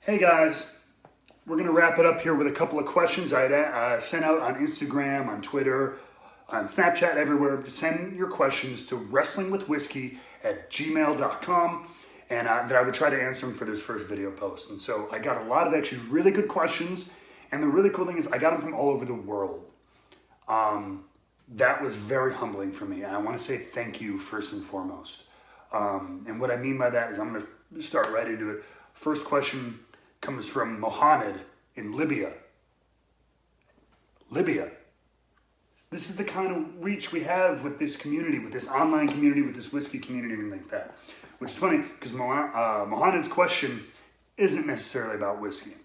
Hey guys, we're going to wrap it up here with a couple of questions I sent out on Instagram, on Twitter, on Snapchat, everywhere. Send your questions to WrestlingWithWhiskey@gmail.com, and that I would try to answer them for this first video post. And so I got a lot of actually really good questions, and the really cool thing is I got them from all over the world. That was very humbling for me, and I want to say thank you first and foremost. And what I mean by that is I'm going to start right into it. First question comes from Mohammed in Libya. Libya. This is the kind of reach we have with this community, with this online community, with this whiskey community and like that. Which is funny because Mohammed's question isn't necessarily about whiskey.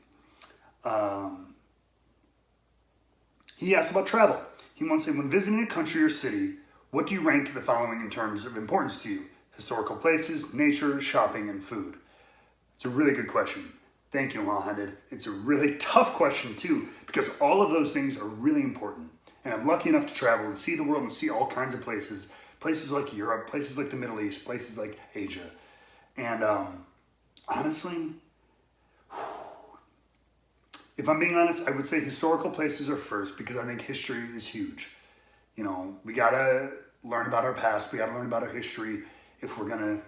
He asked about travel. He wants to say, when visiting a country or city, what do you rank the following in terms of importance to you? Historical places, nature, shopping, and food. It's a really good question. Thank you, Mohammed. It's a really tough question too, because all of those things are really important. And I'm lucky enough to travel and see the world and see all kinds of places. Places like Europe, places like the Middle East, places like Asia. And honestly, if I'm being honest, I would say historical places are first because I think history is huge. You know, we gotta learn about our past. We gotta learn about our history if we're gonna,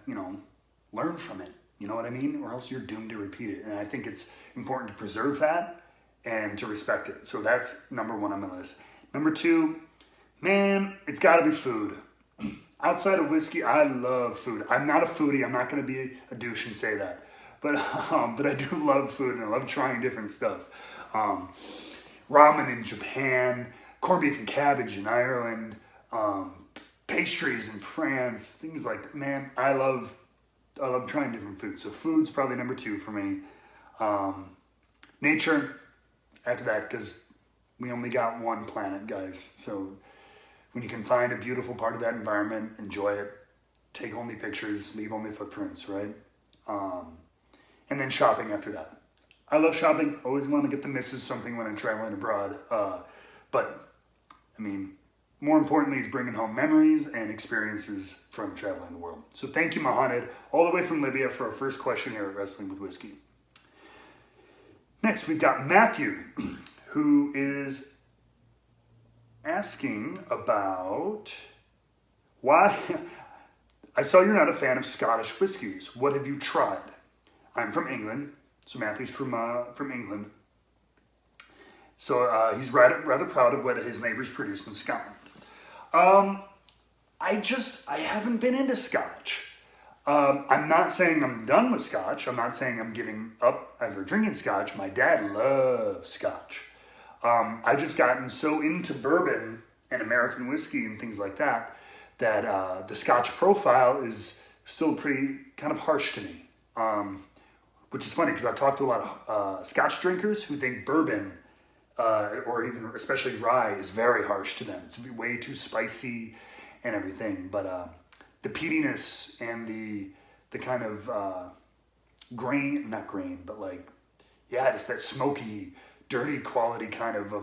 learn from it. You know what I mean? Or else you're doomed to repeat it. And I think it's important to preserve that and to respect it. So that's number one on my list. Number two, man, it's gotta be food. Outside of whiskey, I love food. I'm not a foodie. I'm not gonna be a douche and say that. But I do love food and I love trying different stuff. Ramen in Japan, corned beef and cabbage in Ireland, pastries in France, things like that. Man, I love trying different foods. So food's probably number two for me. Nature after that, because we only got one planet, guys. So when you can find a beautiful part of that environment, enjoy it. Take only pictures, leave only footprints, right? And then shopping after that. I love shopping. Always want to get the missus something when I'm traveling abroad. But, I mean, more importantly is bringing home memories and experiences from traveling the world. So thank you, Mohammed, all the way from Libya for our first question here at Wrestling with Whiskey. Next, we've got Matthew, who is asking about why... I saw you're not a fan of Scottish whiskies. What have you tried? I'm from England, so Matthew's from England. So he's rather proud of what his neighbors produce in Scotland. I haven't been into Scotch. I'm not saying I'm done with Scotch. I'm not saying I'm giving up ever drinking Scotch. My dad loves Scotch. I just gotten so into bourbon and American whiskey and things like that, that the Scotch profile is still pretty kind of harsh to me. Which is funny because I've talked to a lot of Scotch drinkers who think bourbon, or even especially rye, is very harsh to them. It's way too spicy and everything. But the peatiness and the kind of not grain, but like, yeah, just that smoky, dirty quality kind of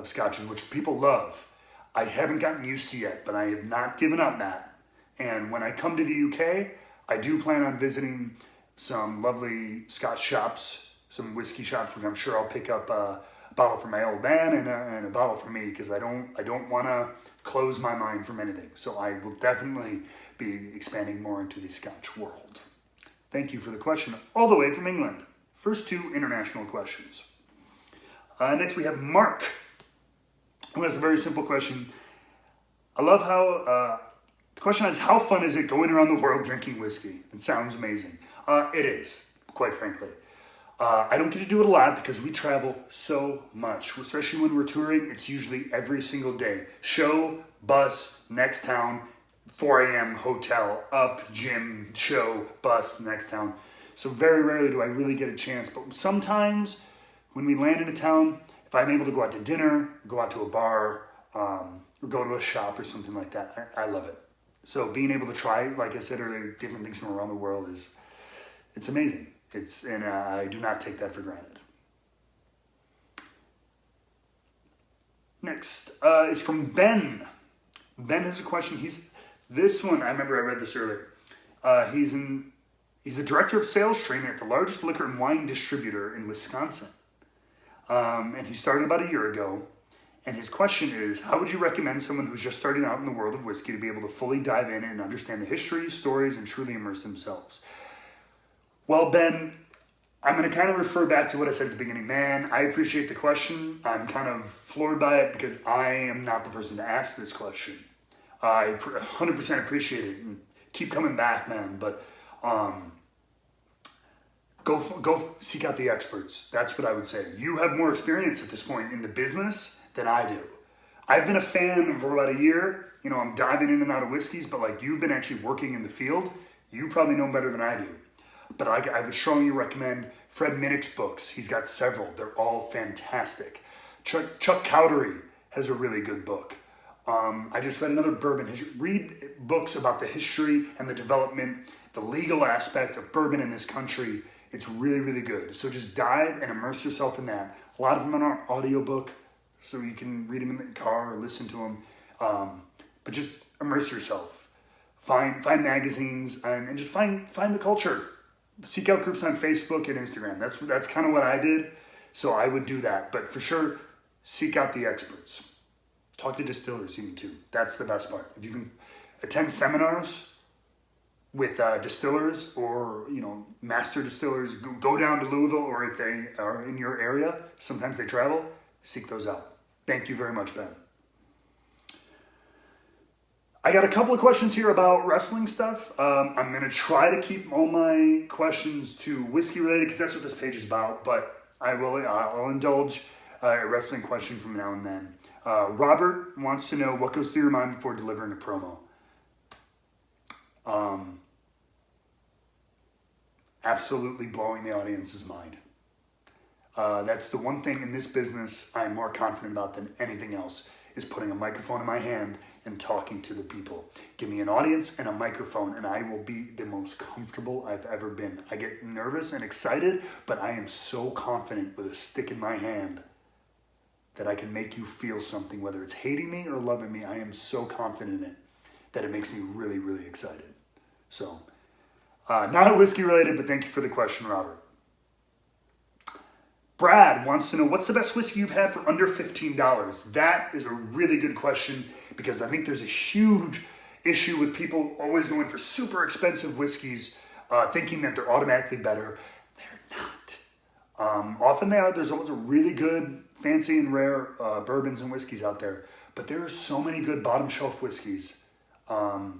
scotches, which people love. I haven't gotten used to yet, but I have not given up, Matt. And when I come to the UK, I do plan on visiting some lovely Scotch shops, some whiskey shops, which I'm sure I'll pick up a bottle for my old man and a bottle for me, because I don't want to close my mind from anything. So I will definitely be expanding more into the Scotch world. Thank you for the question, all the way from England. First two international questions. Next we have Mark, who has a very simple question. I love how, the question is, how fun is it going around the world drinking whiskey? It sounds amazing. It is, quite frankly. I don't get to do it a lot because we travel so much, especially when we're touring. It's usually every single day. Show, bus, next town, 4 a.m. hotel, up, gym, show, bus, next town. So very rarely do I really get a chance. But sometimes when we land in a town, if I'm able to go out to dinner, go out to a bar, or go to a shop or something like that, I love it. So being able to try, like I said earlier, different things from around the world it's amazing. And I do not take that for granted. Next is from Ben. Ben has a question. This one, I remember I read this earlier. He's in He's the director of sales training at the largest liquor and wine distributor in Wisconsin. And he started about a year ago. And his question is, how would you recommend someone who's just starting out in the world of whiskey to be able to fully dive in and understand the history, stories, and truly immerse themselves? Well, Ben, I'm going to kind of refer back to what I said at the beginning. Man, I appreciate the question. I'm kind of floored by it because I am not the person to ask this question. I 100% appreciate it and keep coming back, man. But go seek out the experts. That's what I would say. You have more experience at this point in the business than I do. I've been a fan for about a year. You know, I'm diving in and out of whiskeys, but like you've been actually working in the field. You probably know better than I do. But I would strongly recommend Fred Minnick's books. He's got several. They're all fantastic. Chuck Cowdery has a really good book. I just read another bourbon. Read books about the history and the development, the legal aspect of bourbon in this country. It's really, really good. So just dive and immerse yourself in that. A lot of them are on audiobook, so you can read them in the car or listen to them. But just immerse yourself. Find magazines and just find the culture. Seek out groups on Facebook and Instagram. That's kind of what I did. So I would do that. But for sure, seek out the experts. Talk to distillers even too. That's the best part. If you can attend seminars with distillers or, you know, master distillers, go down to Louisville, or if they are in your area, sometimes they travel, seek those out. Thank you very much, Ben. I got a couple of questions here about wrestling stuff. I'm going to try to keep all my questions to whiskey related because that's what this page is about, but I'll indulge a wrestling question from now and then. Robert wants to know what goes through your mind before delivering a promo. Absolutely blowing the audience's mind. That's the one thing in this business I'm more confident about than anything else, is putting a microphone in my hand and talking to the people. Give me an audience and a microphone and I will be the most comfortable I've ever been. I get nervous and excited, but I am so confident with a stick in my hand that I can make you feel something, whether it's hating me or loving me. I am so confident in it that it makes me really, really excited. So, not whiskey related, but thank you for the question, Robert. Brad wants to know, what's the best whiskey you've had for under $15? That is a really good question because I think there's a huge issue with people always going for super expensive whiskeys, thinking that they're automatically better. They're not. Often they are. There's always a really good, fancy and rare bourbons and whiskeys out there, but there are so many good bottom shelf whiskeys. Under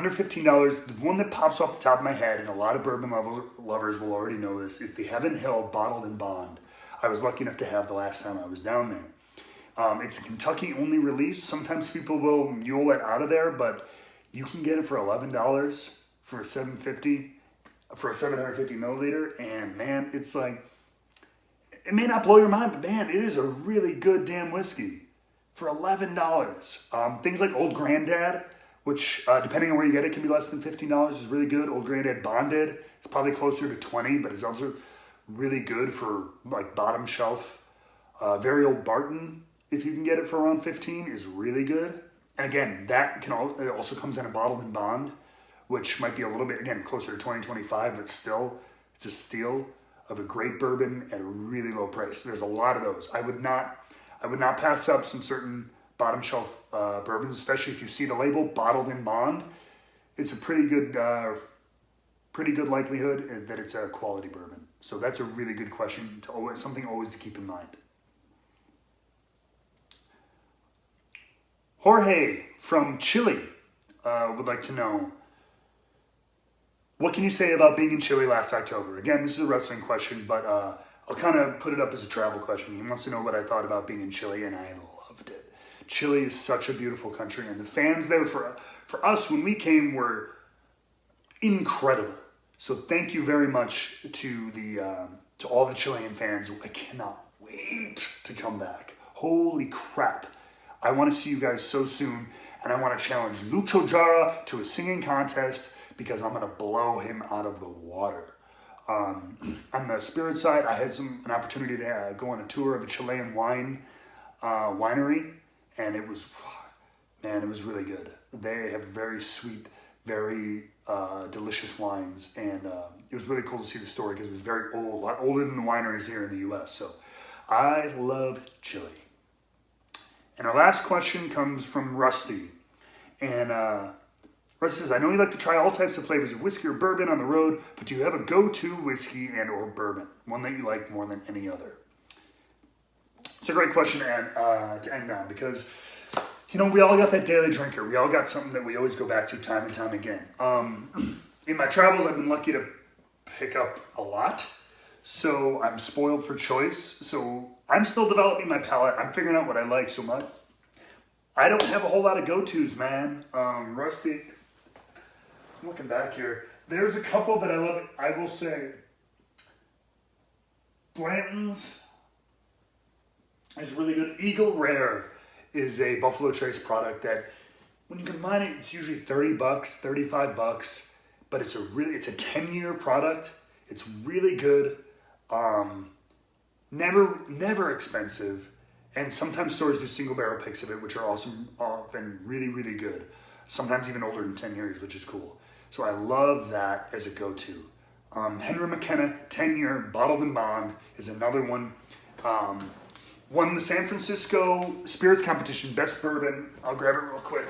$15, the one that pops off the top of my head, and a lot of bourbon lovers will already know this, is the Heaven Hill Bottled in Bond. I was lucky enough to have the last time I was down there. It's a Kentucky-only release. Sometimes people will mule it out of there, but you can get it for $11 for a 750 milliliter, and man, it's like, it may not blow your mind, but man, it is a really good damn whiskey for $11. Things like Old Grandad, which depending on where you get it, can be less than $15, is really good. Old Grandad Bonded is probably closer to 20, but it's also really good for like bottom shelf. Very Old Barton, if you can get it for around 15, is really good. And again, it also comes in a bottled in bond, which might be a little bit, again, closer to 20, 25, but still, it's a steal of a great bourbon at a really low price. There's a lot of those. I would not pass up some certain bottom shelf bourbons, especially if you see the label bottled in bond. It's a pretty good likelihood that it's a quality bourbon. So that's a really good question, something always to keep in mind. Jorge from Chile would like to know, what can you say about being in Chile last October? Again, this is a wrestling question, but I'll kind of put it up as a travel question. He wants to know what I thought about being in Chile, and I loved it. Chile is such a beautiful country, and the fans there for us when we came were incredible. So thank you very much to all the Chilean fans. I cannot wait to come back. Holy crap. I want to see you guys so soon, and I want to challenge Lucho Jara to a singing contest because I'm going to blow him out of the water. On the spirit side, I had an opportunity to go on a tour of a Chilean winery, and it was really good. They have very sweet, very delicious wines, and it was really cool to see the story because it was very old, a lot older than the wineries here in the U.S. So I love Chile. And our last question comes from Rusty, and Rusty says, I know you like to try all types of flavors of whiskey or bourbon on the road, but do you have a go-to whiskey and or bourbon, one that you like more than any other? It's a great question to end on because, you know, we all got that daily drinker. We all got something that we always go back to time and time again. In my travels, I've been lucky to pick up a lot, so I'm spoiled for choice. So I'm still developing my palate. I'm figuring out what I like so much. I don't have a whole lot of go-tos, man. Rusty, I'm looking back here. There's a couple that I love. I will say Blanton's is really good. Eagle Rare is a Buffalo Trace product that when you combine it, it's usually $30, $35, but it's a 10-year product. It's really good. Never expensive. And sometimes stores do single barrel picks of it, which are awesome, and really, really good. Sometimes even older than 10 years, which is cool. So I love that as a go-to. Henry McKenna 10-year bottled in bond is another one. Won the San Francisco Spirits Competition, best bourbon. I'll grab it real quick.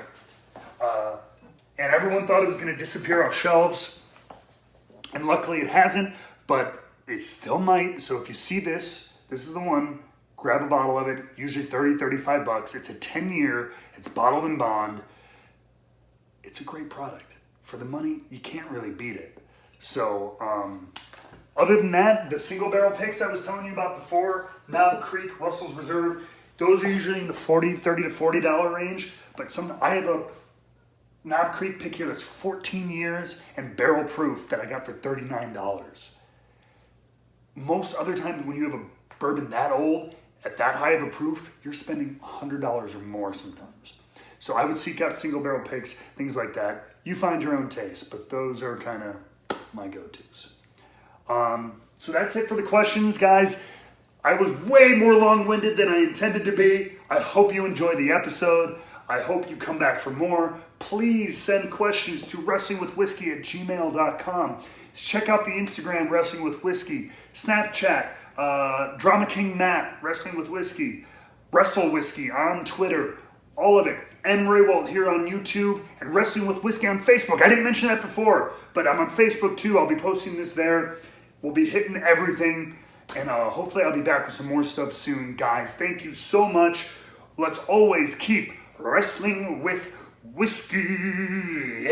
And everyone thought it was going to disappear off shelves. And luckily it hasn't, but it still might. So if you see this is the one. Grab a bottle of it, usually $30, $35. It's a 10-year, it's bottled in bond. It's a great product. For the money, you can't really beat it. So, other than that, the single barrel picks I was telling you about before, Knob Creek, Russell's Reserve, those are usually in the $30 to $40 range. But I have a Knob Creek pick here that's 14 years and barrel proof that I got for $39. Most other times when you have a bourbon that old, at that high of a proof, you're spending $100 or more sometimes. So I would seek out single barrel picks, things like that. You find your own taste, but those are kind of my go-tos. So that's it for the questions, guys. I was way more long-winded than I intended to be. I hope you enjoyed the episode. I hope you come back for more. Please send questions to WrestlingWithWhiskey@gmail.com. Check out the Instagram, Wrestling with Whiskey, Snapchat, Drama King Matt, Wrestling with Whiskey, Wrestle Whiskey on Twitter, all of it. M. Raywalt here on YouTube, and Wrestling with Whiskey on Facebook. I didn't mention that before, but I'm on Facebook too. I'll be posting this there. We'll be hitting everything, and hopefully I'll be back with some more stuff soon. Guys, thank you so much. Let's always keep wrestling with whiskey.